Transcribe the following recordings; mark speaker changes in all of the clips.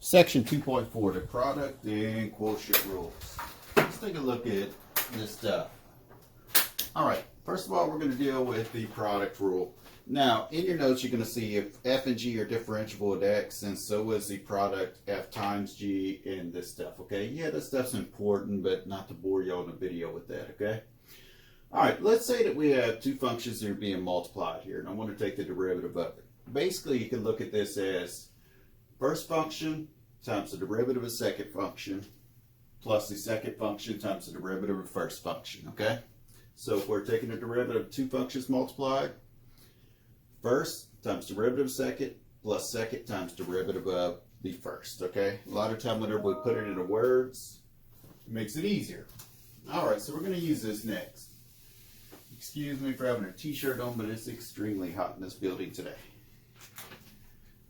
Speaker 1: Section 2.4, the product and quotient rules. Let's take a look at this stuff. All right, first of all, we're going to deal with the product rule. Now, in your notes, you're going to see if f and g are differentiable at x, and so is the product f times g in this stuff, okay? Yeah, this stuff's important, but not to bore you on the video with that, okay? All right, let's say that we have two functions that are being multiplied here, and I want to take the derivative of it. Basically, you can look at this as first function times the derivative of second function plus the second function times the derivative of first function, okay? So if we're taking the derivative of two functions multiplied, first times derivative of second plus second times derivative of the first, okay? A lot of time whenever we put it into words, it makes it easier. All right, so we're going to use this next. Excuse me for having a t-shirt on, but it's extremely hot in this building today.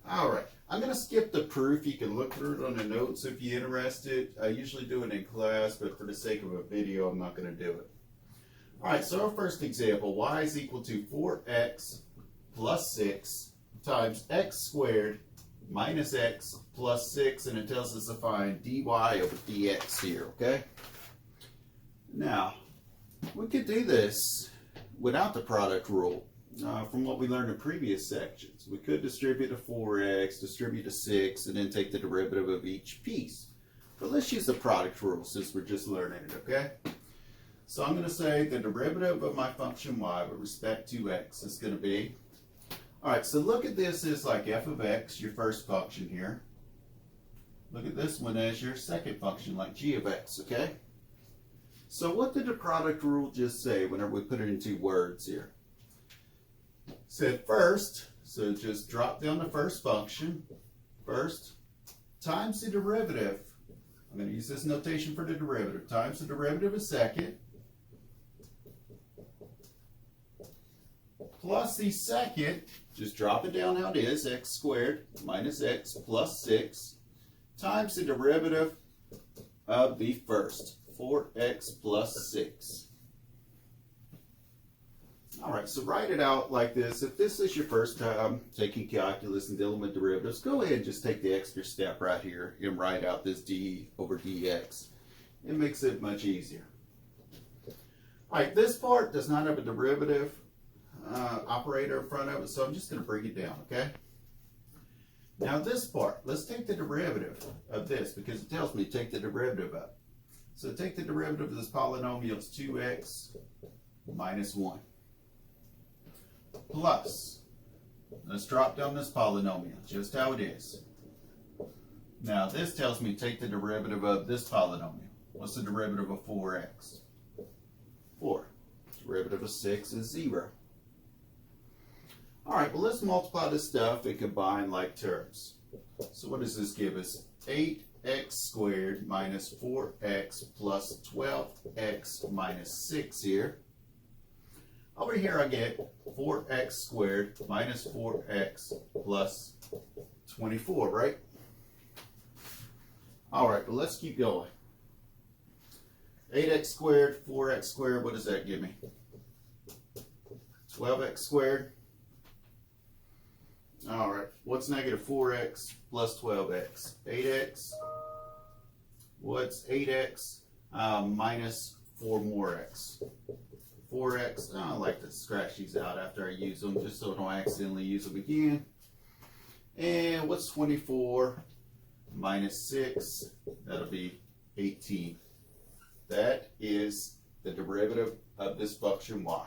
Speaker 1: All right, I'm going to skip the proof. You can look through it on the notes if you're interested. I usually do it in class, but for the sake of a video, I'm not going to do it. All right, so our first example, y is equal to 4x plus 6 times x squared minus x plus 6, and it tells us to find dy over dx here, okay? Now, we could do this without the product rule. From what we learned in previous sections, we could distribute to 4x, distribute to 6, and then take the derivative of each piece. But let's use the product rule since we're just learning it, okay? So I'm going to say the derivative of my function y with respect to x is going to be, all right, so look at this as like f of x, your first function here. Look at this one as your second function, like g of x, okay? So what did the product rule just say whenever we put it into words here? Said first, so just drop down the first function, first, times the derivative. I'm going to use this notation for the derivative, times the derivative of second, plus the second, just drop it down how it is, x squared minus x plus 6, times the derivative of the first, 4x plus 6. All right, so write it out like this. If this is your first time taking calculus and dealing with derivatives, go ahead and just take the extra step right here and write out this d over dx. It makes it much easier. All right, this part does not have a derivative operator in front of it, so I'm just going to bring it down, okay? Now this part, let's take the derivative of this because it tells me to take the derivative of it. So take the derivative of this polynomial, it's 2x minus 1. Plus, let's drop down this polynomial, just how it is. Now this tells me take the derivative of this polynomial. What's the derivative of 4x? 4. Derivative of 6 is 0. All right, well let's multiply this stuff and combine like terms. So what does this give us? 8x squared minus 4x plus 12x minus 6 here. Over here I get 4x squared minus 4x plus 24, right? All right, well let's keep going. 8x squared, 4x squared, what does that give me? 12x squared. All right, what's negative 4x plus 12x? 8x. What's 8x minus 4 more x? 4x. I like to scratch these out after I use them just so I don't accidentally use them again. And what's 24 minus 6? That'll be 18. That is the derivative of this function y.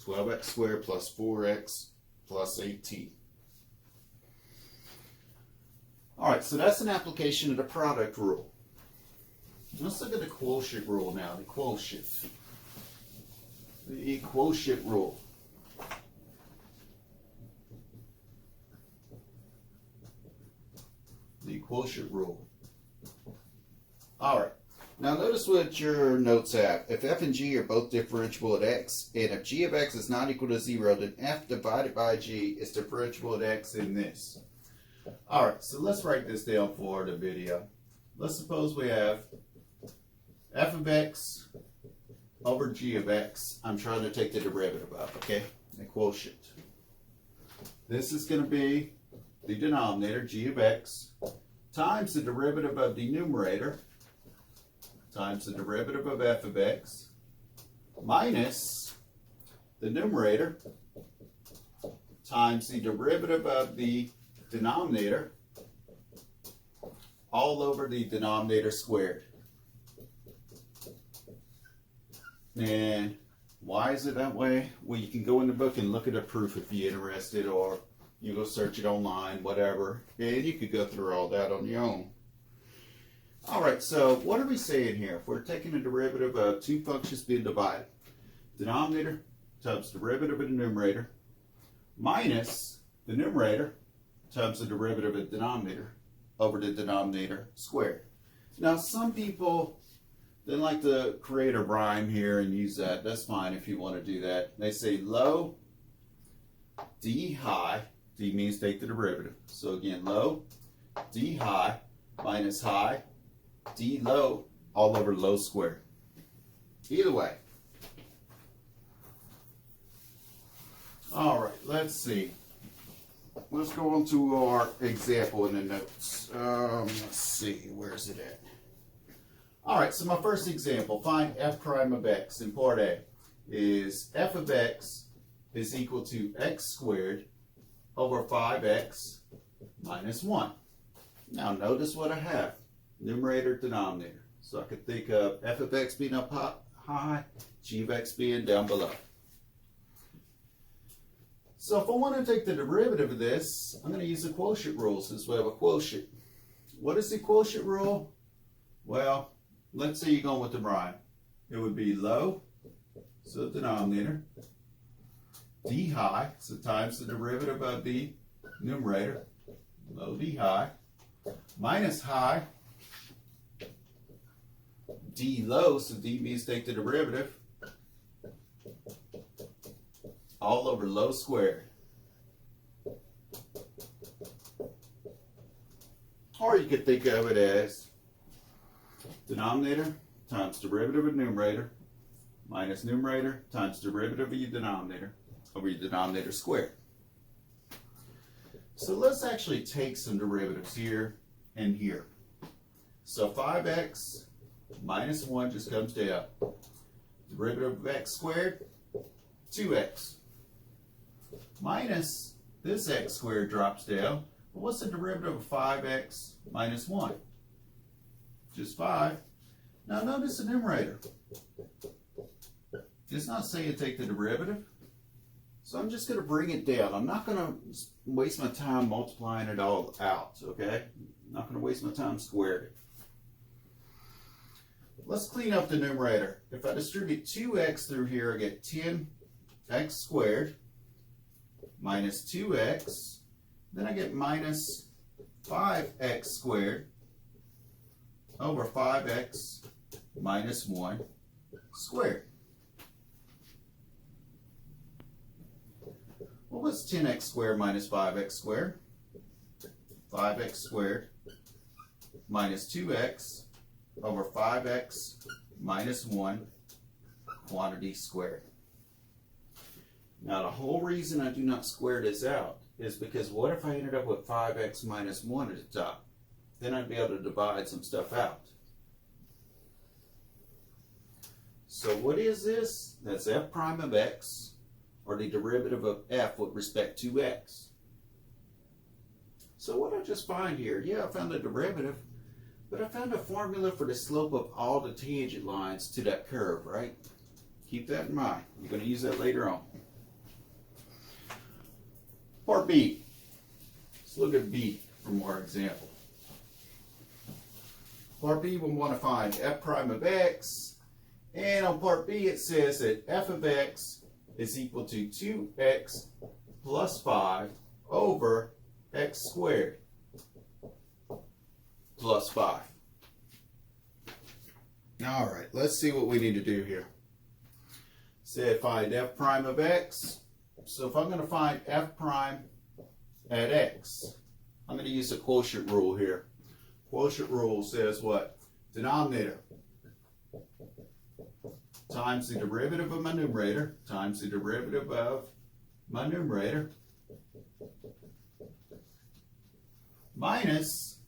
Speaker 1: 12x squared plus 4x plus 18. All right, so that's an application of the product rule. Let's look at the quotient rule now, the quotient. The quotient rule. The quotient rule. All right. Now notice what your notes have. If f and g are both differentiable at x, and if g of x is not equal to 0, then f divided by g is differentiable at x in this. All right, so let's write this down for the video. Let's suppose we have f of x over g of x. I'm trying to take the derivative of, okay? The quotient. This is going to be the denominator, g of x, times the derivative of the numerator, times the derivative of f of x, minus the numerator, times the derivative of the denominator, all over the denominator squared. And why is it that way? Well, you can go in the book and look at a proof if you're interested, or you go search it online, whatever, and you could go through all that on your own. All right, so what are we saying here? If we're taking a derivative of two functions being divided, denominator times derivative of the numerator minus the numerator times the derivative of the denominator over the denominator squared. Now, some people, they like to create a rhyme here and use that. That's fine if you want to do that. They say low d high. D means take the derivative. So again, low d high minus high d low all over low squared. Either way. All right, let's see. Let's go on to our example in the notes. Let's see, where's it at? All right, so my first example, find f prime of x in part A is f of x is equal to x squared over 5x minus 1. Now notice what I have, numerator, denominator. So I could think of f of x being up high, g of x being down below. So if I want to take the derivative of this, I'm going to use the quotient rule since we have a quotient. What is the quotient rule? Well, let's say you're going with the rhyme. It would be low, so denominator, d high, so times the derivative of the numerator, low d high, minus high, d low, so d means take the derivative, all over low squared. Or you could think of it as denominator times derivative of numerator minus numerator times derivative of your denominator over your denominator squared. So let's actually take some derivatives here and here. So 5x minus 1 just comes down. Derivative of x squared, 2x. Minus this x squared drops down. Well, what's the derivative of 5x minus 1? Just 5. Now notice the numerator. It's not saying take the derivative. So I'm just going to bring it down. I'm not going to waste my time multiplying it all out, okay? I'm not going to waste my time squaring it. Let's clean up the numerator. If I distribute 2x through here, I get 10x squared minus 2x. Then I get minus 5x squared over 5x minus 1 squared. Well, what's 10x squared minus 5x squared? 5x squared minus 2x over 5x minus 1 quantity squared. Now, the whole reason I do not square this out is because what if I ended up with 5x minus 1 at the top? Then I'd be able to divide some stuff out. So what is this? That's f prime of x, or the derivative of f with respect to x. So what did I just find here? Yeah, I found the derivative, but I found a formula for the slope of all the tangent lines to that curve, right? Keep that in mind. You're going to use that later on. Part B. Let's look at B from our example. Part B, we want to find f prime of x. And on part B, it says that f of x is equal to 2x plus 5 over x squared plus 5. All right, let's see what we need to do here. Say find f prime of x. So if I'm going to find f prime at x, I'm going to use the quotient rule here. Quotient rule says what? Denominator times the derivative of my numerator times the derivative of my numerator minus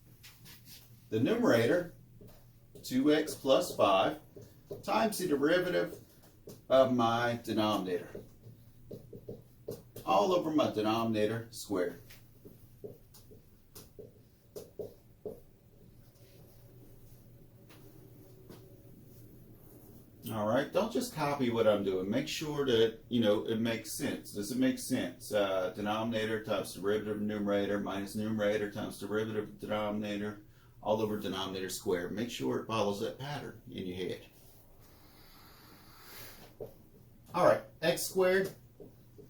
Speaker 1: the numerator, 2x plus 5, times the derivative of my denominator, all over my denominator squared. All right, don't just copy what I'm doing. Make sure that, it makes sense. Does it make sense? Denominator times derivative of numerator minus numerator times derivative of denominator, all over denominator squared. Make sure it follows that pattern in your head. All right, x squared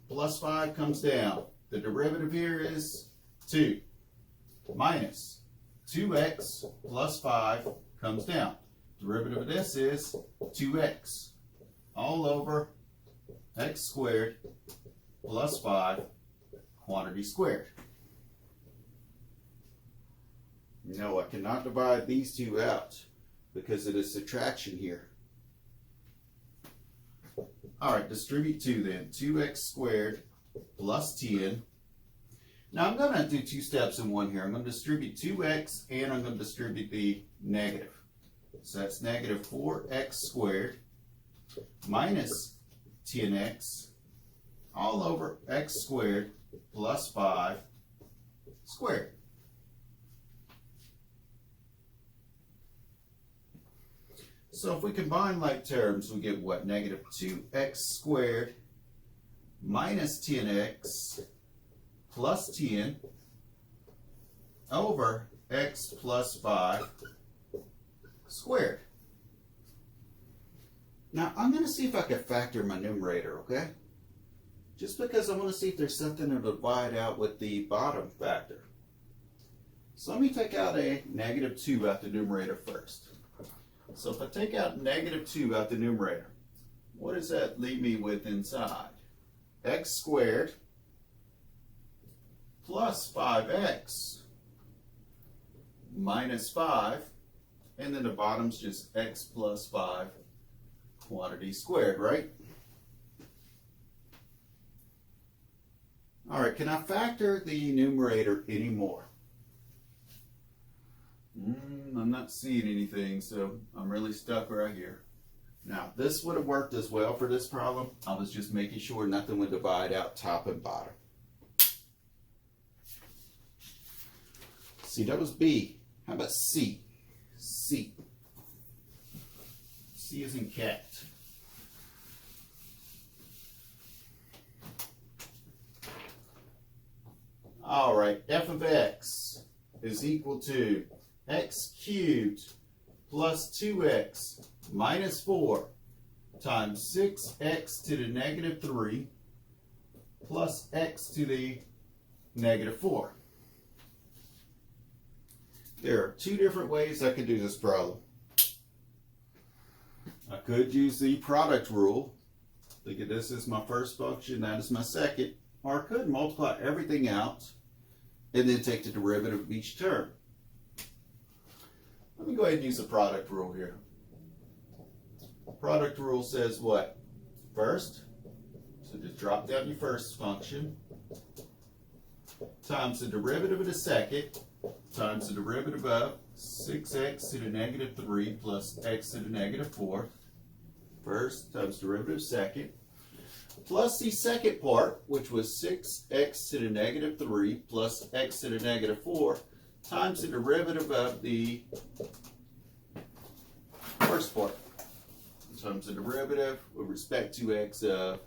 Speaker 1: plus 5 comes down. The derivative here is 2 minus 2x plus 5 comes down. Derivative of this is 2x all over x squared plus 5 quantity squared. No, I cannot divide these two out because of the subtraction here. All right, distribute 2 then. 2x squared plus 10. Now I'm going to do 2 steps in one here. I'm going to distribute 2x and I'm going to distribute the negative. So that's negative 4x squared minus 10x all over x squared plus 5 squared. So if we combine like terms, we get what? Negative 2x squared minus 10x plus 10 over x plus 5 squared. Now I'm going to see if I can factor my numerator, okay? Just because I want to see if there's something to divide out with the bottom factor. So let me take out a negative 2 out the numerator first. So if I take out negative 2 out the numerator, what does that leave me with inside? X squared plus 5x minus 5, and then the bottom's just x plus 5 quantity squared, right? All right, can I factor the numerator anymore? I'm not seeing anything, so I'm really stuck right here. Now, this would have worked as well for this problem. I was just making sure nothing would divide out top and bottom. See, that was B. How about C? C. C is in cat. All right, f of x is equal to x cubed plus 2x minus 4 times 6x to the negative 3 plus x to the negative 4. There are 2 different ways I could do this problem. I could use the product rule. Think of this as my first function, that is my second. Or I could multiply everything out and then take the derivative of each term. Let me go ahead and use the product rule here. Product rule says what? First, so just drop down your first function, times the derivative of the second, times the derivative of 6x to the negative 3 plus x to the negative 4. First times derivative second, plus the second part, which was 6x to the negative 3 plus x to the negative 4, times the derivative of the first part, times the derivative with respect to x of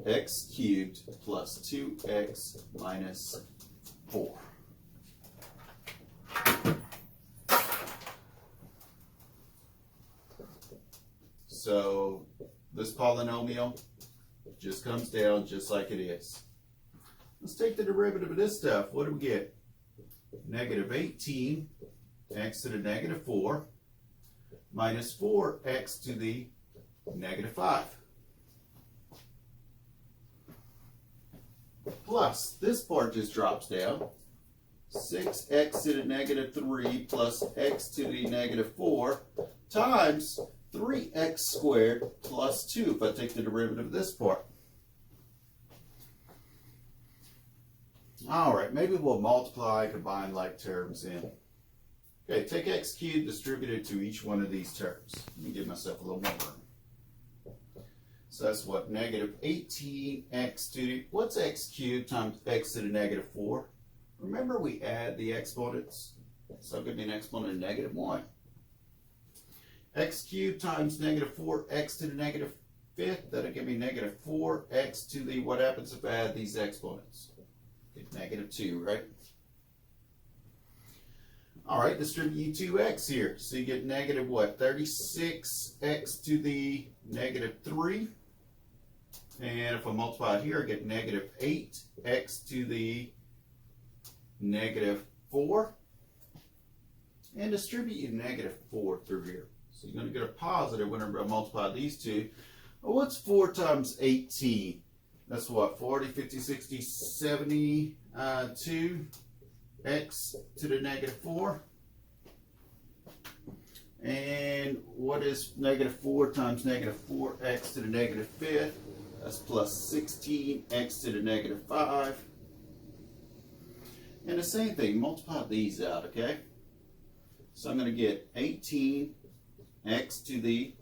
Speaker 1: x cubed plus 2x minus 4. So this polynomial just comes down just like it is. Let's take the derivative of this stuff. What do we get? Negative 18 x to the negative 4 minus 4x to the negative 5. Plus, this part just drops down. 6x to the negative 3 plus x to the negative 4 times 3x squared plus 2 if I take the derivative of this part. All right, maybe we'll multiply, combine like terms in. Okay, take x cubed, distribute it to each one of these terms. Let me give myself a little more room. So that's what, negative 18x to the, what's x cubed times x to the negative 4? Remember we add the exponents, so give me an exponent of negative 1. X cubed times negative 4x to the negative 5th, that'll give me negative 4x to the, what happens if I add these exponents? Get negative 2, right? All right, distribute 2x here. So you get negative what? 36x to the negative 3. And if I multiply it here, I get negative 8x to the negative 4. And distribute you negative 4 through here. So you're going to get a positive whenever I multiply these two. Well, what's 4 times 18? That's what? 40, 50, 60, 72 x to the negative 4. And what is negative 4 times negative 4x to the negative 5th? That's plus 16x to the negative 5. And the same thing, multiply these out, okay? So I'm going to get 18x to the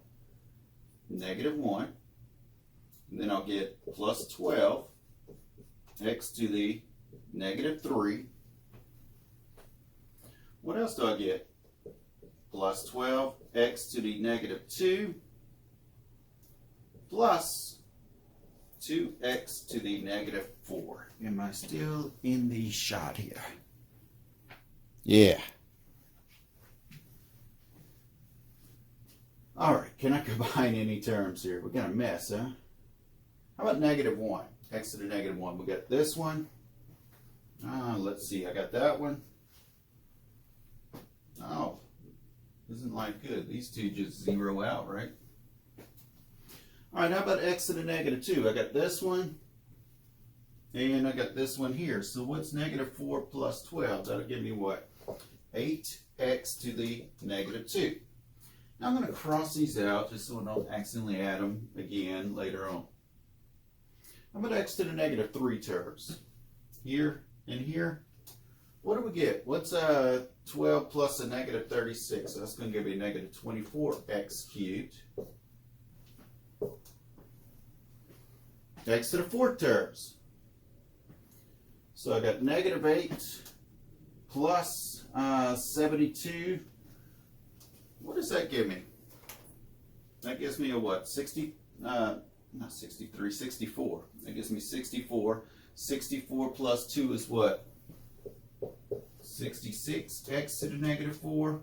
Speaker 1: negative 1. And then I'll get plus 12 x to the negative 3. What else do I get? Plus 12 x to the negative 2 plus 2x to the negative 4. Am I still in the shot here? Yeah. All right, can I combine any terms here? We got a mess, huh? How about negative 1? X to the negative 1. We got this one. Let's see, I got that one. Oh, isn't life good? These two just zero out, right? All right, how about x to the negative 2? I got this one, and I got this one here. So what's negative 4 plus 12? That'll give me what? 8x to the negative 2. Now I'm going to cross these out just so I don't accidentally add them again later on. How about x to the negative 3 terms? Here and here. What do we get? What's 12 plus a negative 36? So that's going to give me a negative 24x cubed. X to the 4 terms. So I got negative 8 plus 72. What does that give me? That gives me a what? 60? Not 63, 64. That gives me 64. 64 plus 2 is what? 66 x to the negative 4.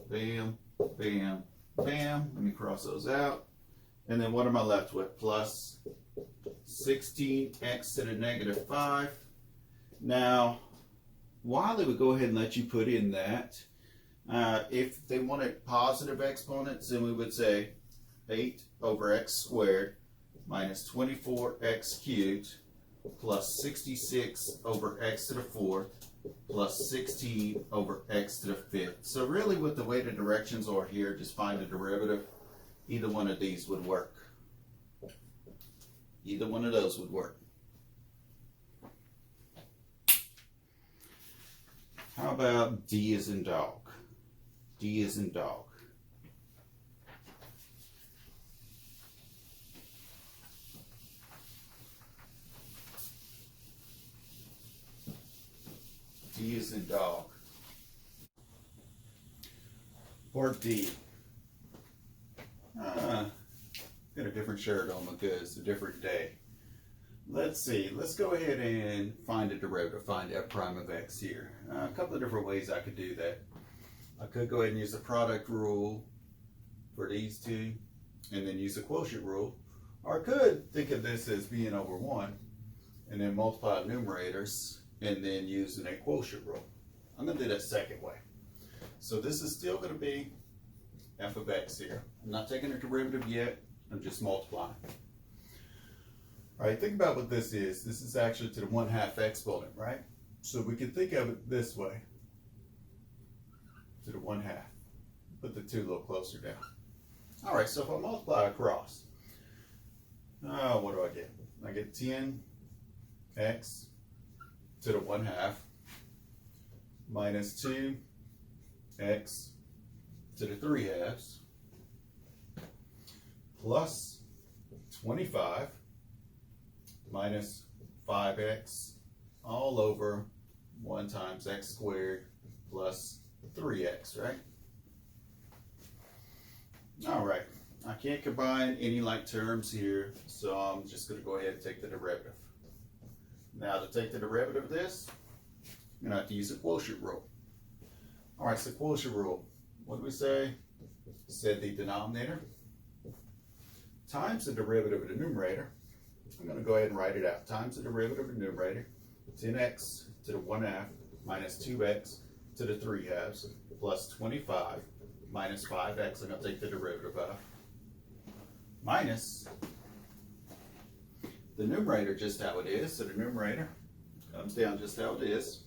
Speaker 1: Bam, bam, bam. Let me cross those out. And then what am I left with? Plus 16x to the negative 5. Now, Wiley would go ahead and let you put in that. If they wanted positive exponents, then we would say 8 over x squared minus 24x cubed plus 66 over x to the 4th plus 16 over x to the 5th. So really with the way the directions are here, just find the derivative. Either one of these would work. Either one of those would work. How about D as in dog? D as in dog. D as in dog. Part D. Got a different shirt on because it's a different day. Let's see. Let's go ahead and find a derivative. Find f prime of x here. A couple of different ways I could do that. I could go ahead and use the product rule for these two, and then use the quotient rule. Or I could think of this as being over 1, and then multiply the numerators, and then using a quotient rule. I'm going to do that second way. So this is still going to be f of x here. I'm not taking a derivative yet. I'm just multiplying. All right, think about what this is. This is actually to the 1/2 exponent, right? So we can think of it this way. To the 1/2. Put the 2 a little closer down. All right, so if I multiply across, what do I get? I get 10x to the 1/2 minus 2x to the 3/2 plus 25 minus 5x all over 1 times x squared plus 3x, right? All right, I can't combine any like terms here, so I'm just going to go ahead and take the derivative. Now to take the derivative of this, I'm going to have to use the quotient rule. All right, so quotient rule, what do we say? Said the denominator times the derivative of the numerator. I'm going to go ahead and write it out. Times the derivative of the numerator, 10x to the 1/2 minus 2x to the 3/2 plus 25 minus 5x, I'm going to take the derivative of, minus the numerator just how it is. So the numerator comes down just how it is.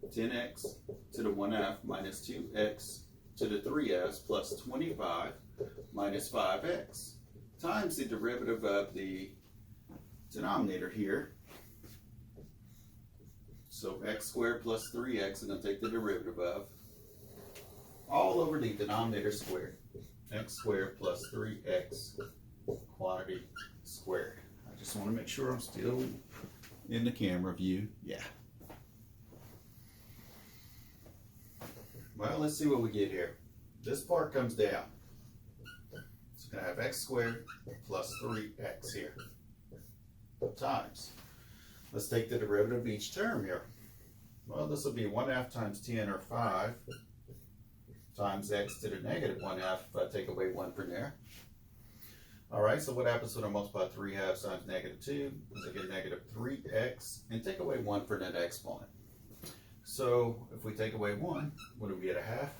Speaker 1: 10x to the 1/2 minus 2x to the 3/2 plus 25 minus 5x times the derivative of the denominator here. So x squared plus 3x, I'm going to take the derivative of, all over the denominator squared. X squared plus 3x quantity squared. I just want to make sure I'm still in the camera view. Yeah. Well, let's see what we get here. This part comes down. It's going to have x squared plus 3x here times. Let's take the derivative of each term here. Well, this will be 1/2 times 10, or 5, times x to the negative 1/2 if I take away 1 from there. All right, so what happens when I multiply 3/2 times -2? I get negative 3x, and take away 1 for that exponent. So if we take away 1, what do we get? 1/2.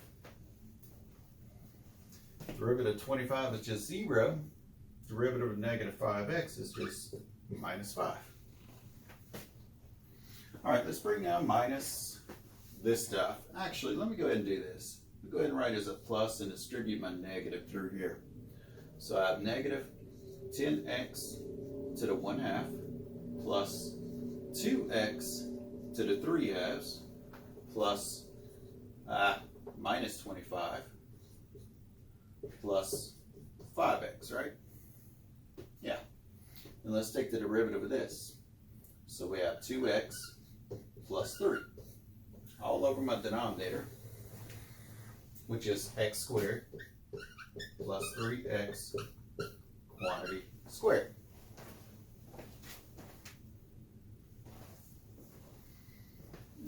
Speaker 1: Derivative of 25 is just 0. Derivative of negative 5x is just minus 5. All right, let's bring down minus this stuff. Actually, let me go ahead and do this. Go ahead and write it as a plus and distribute my negative through here. So I have negative 10x to the 1/2 plus 2x to the 3/2 plus minus 25 plus 5x, right? Yeah. And let's take the derivative of this. So we have 2x plus 3 all over my denominator, which is x squared plus 3x quantity squared.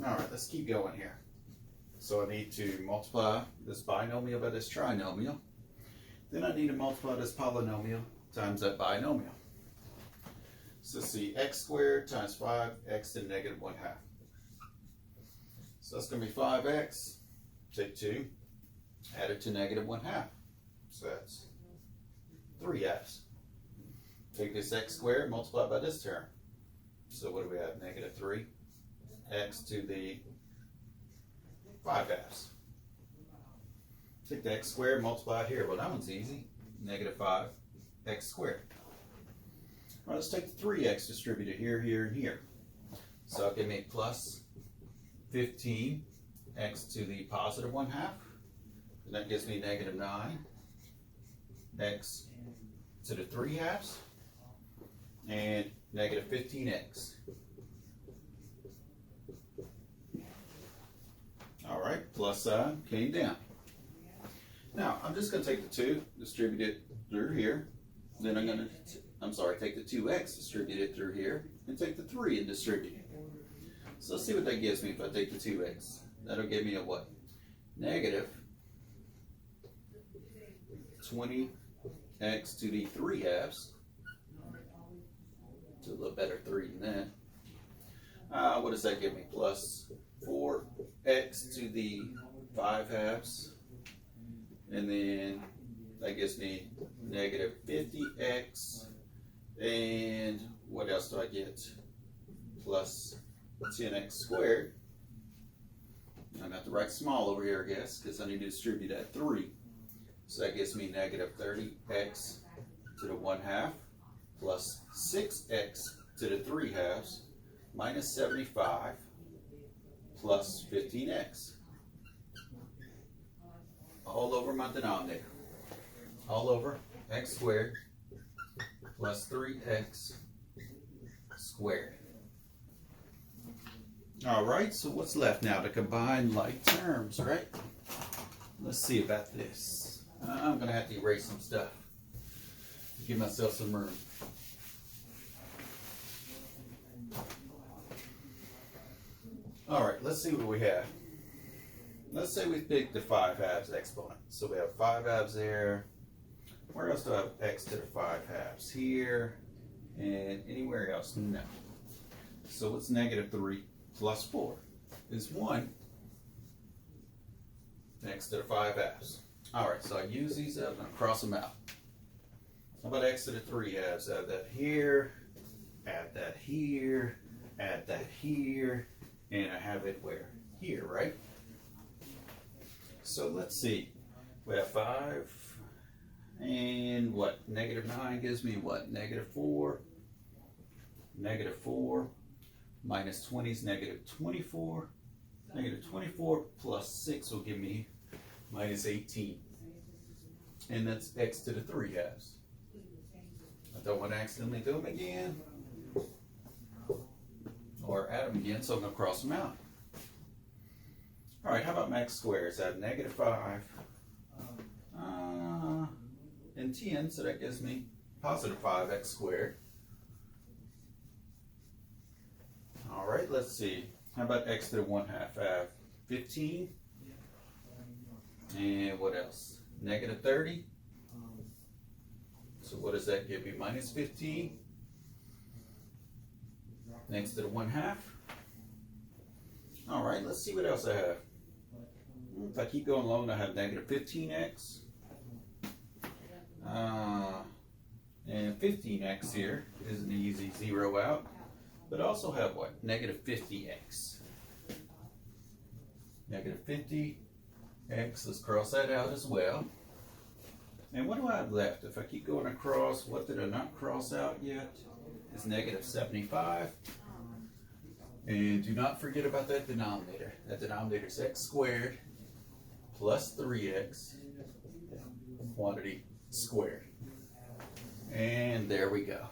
Speaker 1: All right, let's keep going here. So I need to multiply this binomial by this trinomial. Then I need to multiply this polynomial times that binomial. So see, x squared times 5x to the negative 1/2. So that's going to be 5x, take 2, add it to negative 1/2. So that's 3/2. Take this x squared, multiply by this term. So what do we have? Negative 3x to the 5/2. Take the x squared, multiply it here. Well, that one's easy. Negative 5x squared. All right, let's take the 3x, distribute it here, here, and here. So I'll give me plus 15x to the positive 1/2. And that gives me negative 9x to the 3/2. And negative 15x. All right, plus sign came down. Now, I'm just going to take the 2, distribute it through here. Then I'm going to, take the 2x, distribute it through here, and take the 3 and distribute it. So let's see what that gives me if I take the 2x. That'll give me a what? Negative 20x to the 3/2. It's a little better 3 than that. What does that give me? Plus 4x to the 5/2. And then that gives me negative 50x. And what else do I get? Plus 10x squared. I'm going to have to write small over here, I guess, because I need to distribute that 3. So that gives me negative 30x to the 1/2 plus 6x to the 3/2 minus 75 plus 15x. All over my denominator. All over x squared plus 3x squared. All right, so what's left now? To combine like terms, right? Let's see about this. I'm going to have to erase some stuff to give myself some room. All right, let's see what we have. Let's say we pick the 5 halves exponent. So we have 5 halves there. Where else do I have x to the 5 halves? Here and anywhere else? No. So what's negative 3 plus 4 is 1. X to the 5 halves. All right, so I use these up and I cross them out. How about x to the 3 halves? Add that here, add that here, add that here, and I have it where? Here, right? So let's see. We have 5, and what? Negative 9 gives me what? Negative 4. Negative 4 minus 20 is negative 24. Negative 24 plus 6 will give me minus 18. And that's x to the 3 halves. I don't want to accidentally do them again. Or add them again, so I'm going to cross them out. All right, how about max squares? I have negative 5 and 10, so that gives me positive 5x squared. All right, let's see. How about x to the 1 half? I have 15. And what else? Negative 30. So what does that give me? Minus 15. Next to the 1 half. All right, let's see what else I have. If I keep going along, I have negative 15x. And 15x here is an easy zero out. But I also have what? Negative 50x. Negative 50x. Let's cross that out as well. And what do I have left? If I keep going across, what did I not cross out yet? It's negative 75. And do not forget about that denominator. That denominator is x squared plus 3x quantity squared. And there we go.